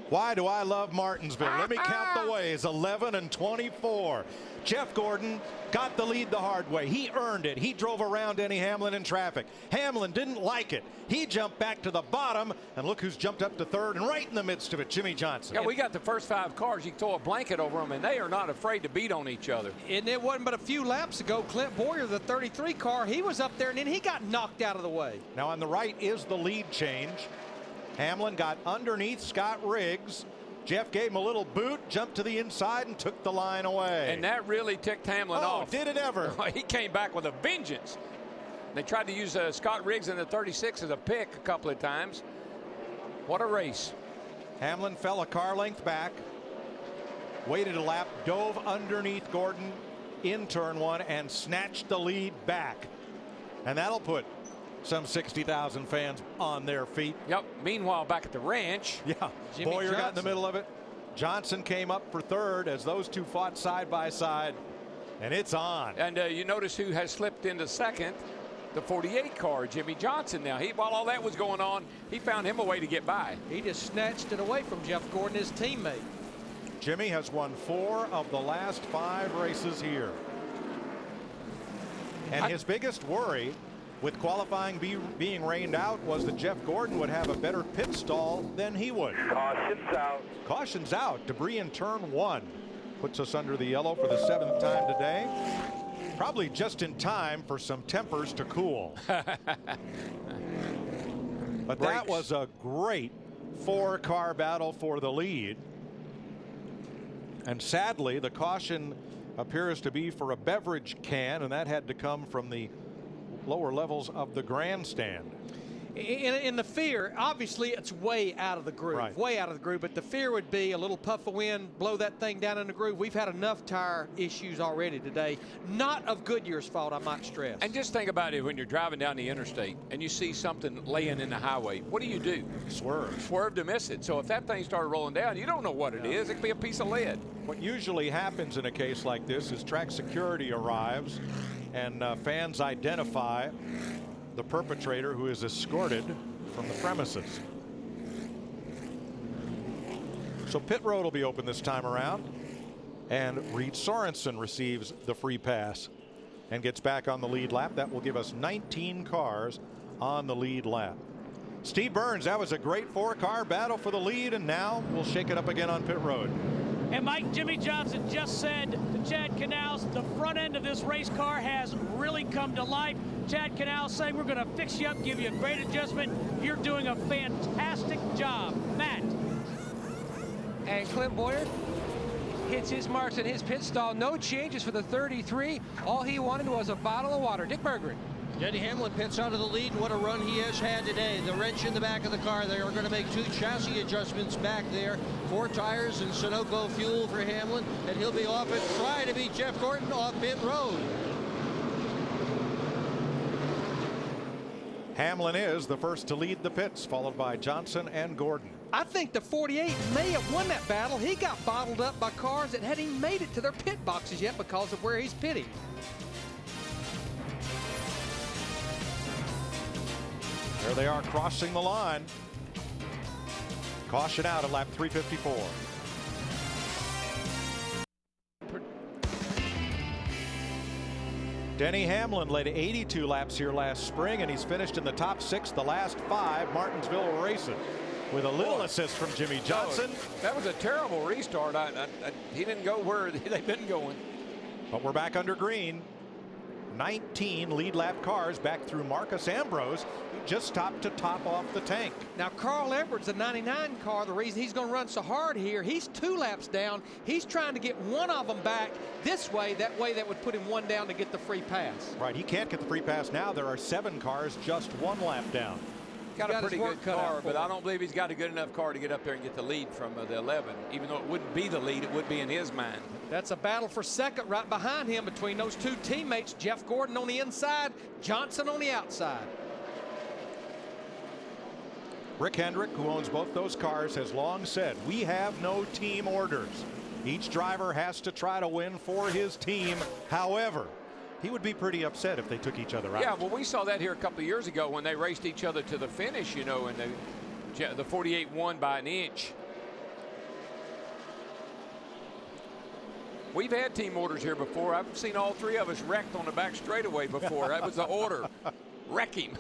Why do I love Martinsville? Let me count the ways. 11 and 24. Jeff Gordon got the lead the hard way. He earned it. He drove around Denny Hamlin in traffic. Hamlin didn't like it. He jumped back to the bottom, and look who's jumped up to third and right in the midst of it, Jimmy Johnson. Yeah, we got the first 5 cars. You can throw a blanket over them, and they are not afraid to beat on each other. And it wasn't but a few laps ago, Clint Boyer, the 33 car, he was up there, and then he got knocked out of the way. Now on the right is the lead change. Hamlin got underneath Scott Riggs. Jeff gave him a little boot, jumped to the inside, and took the line away. And that really ticked Hamlin off. Did it ever? He came back with a vengeance. They tried to use Scott Riggs in the 36 as a pick a couple of times. What a race. Hamlin fell a car length back, waited a lap, dove underneath Gordon in turn 1, and snatched the lead back. And that'll put some 60,000 fans on their feet. Yep. Meanwhile, back at the ranch. Yeah. Jimmy Boyer Johnson got in the middle of it. Johnson came up for third as those two fought side by side. And it's on. And you notice who has slipped into second? The 48 car, Jimmy Johnson. Now, while all that was going on, he found him a way to get by. He just snatched it away from Jeff Gordon, his teammate. Jimmy has won 4 of the last 5 races here. And his biggest worry with qualifying being rained out was that Jeff Gordon would have a better pit stall than he would. Caution's out. Caution's out. Debris in turn 1 puts us under the yellow for the 7th time today. Probably just in time for some tempers to cool. But that was a great 4-car battle for the lead. And sadly, the caution appears to be for a beverage can, and that had to come from the lower levels of the grandstand. In the fear, obviously it's way out of the groove, Right. way out of the groove, but the fear would be a little puff of wind, blow that thing down in the groove. We've had enough tire issues already today. Not of Goodyear's fault, I might stress. And just think about it when you're driving down the interstate and you see something laying in the highway. What do? Swerve. Swerve to miss it. So if that thing started rolling down, you don't know what it is. It could be a piece of lead. What usually happens in a case like this is track security arrives and fans identify the perpetrator who is escorted from the premises. So pit road will be open this time around, and Reed Sorensen receives the free pass and gets back on the lead lap. That will give us 19 cars on the lead lap. Steve Burns, that was a great 4-car battle for the lead, and now we'll shake it up again on pit road. And Mike, Jimmy Johnson just said to Chad Canals, the front end of this race car has really come to life. Chad Canals saying, we're going to fix you up, give you a great adjustment. You're doing a fantastic job. Matt. And Clint Boyer hits his marks in his pit stall. No changes for the 33. All he wanted was a bottle of water. Dick Berggren. Denny Hamlin pits out of the lead. What a run he has had today. The wrench in the back of the car. They are going to make 2 chassis adjustments back there. 4 tires and Sunoco fuel for Hamlin. And he'll be off and try to beat Jeff Gordon off pit road. Hamlin is the first to lead the pits, followed by Johnson and Gordon. I think the 48 may have won that battle. He got bottled up by cars that hadn't even made it to their pit boxes yet because of where he's pitting. There they are crossing the line. Caution out at lap 354. Denny Hamlin led 82 laps here last spring, and he's finished in the top 6 the last 5 Martinsville races with a little assist from Jimmy Johnson. That was a terrible restart. He didn't go where they've been going. But we're back under green. 19 lead lap cars back through Marcus Ambrose, who just stopped to top off the tank. Now Carl Edwards, the 99 car, the reason he's going to run so hard here, he's 2 laps down. He's trying to get one of them back this way. That way that would put him 1 down to get the free pass. Right, he can't get the free pass now. There are 7 cars just 1 lap down. Got a pretty good car, but I don't believe he's got a good enough car to get up there and get the lead from the 11. Even though it wouldn't be the lead, it would be in his mind. That's a battle for second right behind him between those 2 teammates. Jeff Gordon on the inside, Johnson on the outside. Rick Hendrick, who owns both those cars, has long said, we have no team orders. Each driver has to try to win for his team. However, he would be pretty upset if they took each other out. Yeah, well, we saw that here a couple of years ago when they raced each other to the finish, you know, and the 48 won by an inch. We've had team orders here before. I've seen all three of us wrecked on the back straightaway before. That was the order. Wreck him.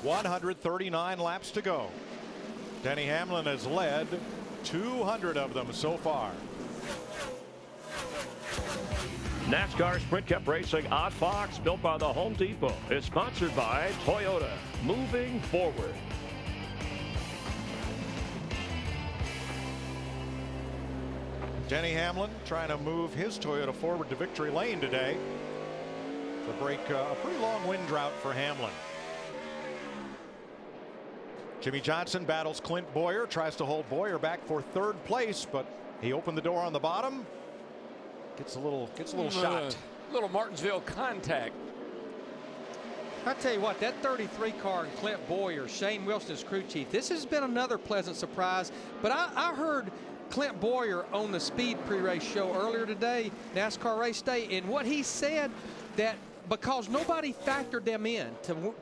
.139 laps to go. Denny Hamlin has led 200 of them so far. NASCAR Sprint Cup Racing on Fox, built by the Home Depot, is sponsored by Toyota. Moving forward. Denny Hamlin trying to move his Toyota forward to victory lane today to break a pretty long wind drought for Hamlin. Jimmy Johnson battles Clint Bowyer, tries to hold Bowyer back for third place, but he opened the door on the bottom. Gets a little shot. Little Martinsville contact. I tell you what, that 33 car and Clint Bowyer, Shane Wilson's crew chief, this has been another pleasant surprise. But I heard Clint Bowyer on the Speed pre-race show earlier today, NASCAR race day, and what he said, that because nobody factored them in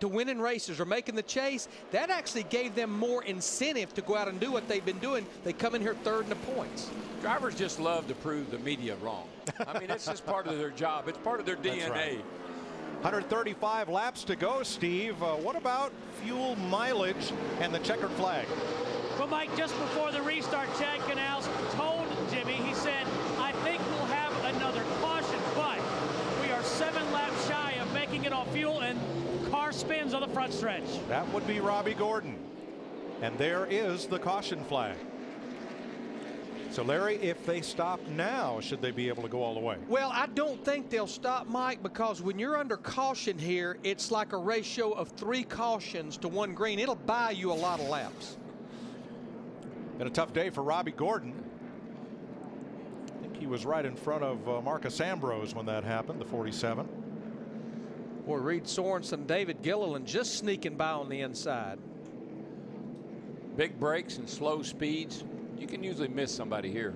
to winning races or making the chase, that actually gave them more incentive to go out and do what they've been doing. They come in here third in the points. Drivers just love to prove the media wrong. I mean, it's just part of their job. It's part of their DNA. Right. 135 laps to go, Steve. What about fuel mileage and the checkered flag? Well, Mike, just before the restart, Chad Canals told Jimmy, he said, I think we'll have another caution, but we are 7 laps shy of making it off fuel, and car spins on the front stretch. That would be Robbie Gordon. And there is the caution flag. So, Larry, if they stop now, should they be able to go all the way? Well, I don't think they'll stop, Mike, because when you're under caution here, it's like a ratio of 3 cautions to 1 green. It'll buy you a lot of laps. Been a tough day for Robbie Gordon. I think he was right in front of Marcus Ambrose when that happened, the 47. Boy, Reed Sorensen, David Gilliland just sneaking by on the inside. Big brakes and slow speeds. You can usually miss somebody here.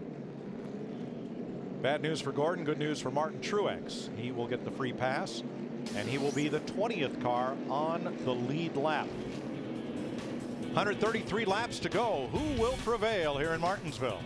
Bad news for Gordon, good news for Martin Truex. He will get the free pass, and he will be the 20th car on the lead lap. 133 laps to go. Who will prevail here in Martinsville?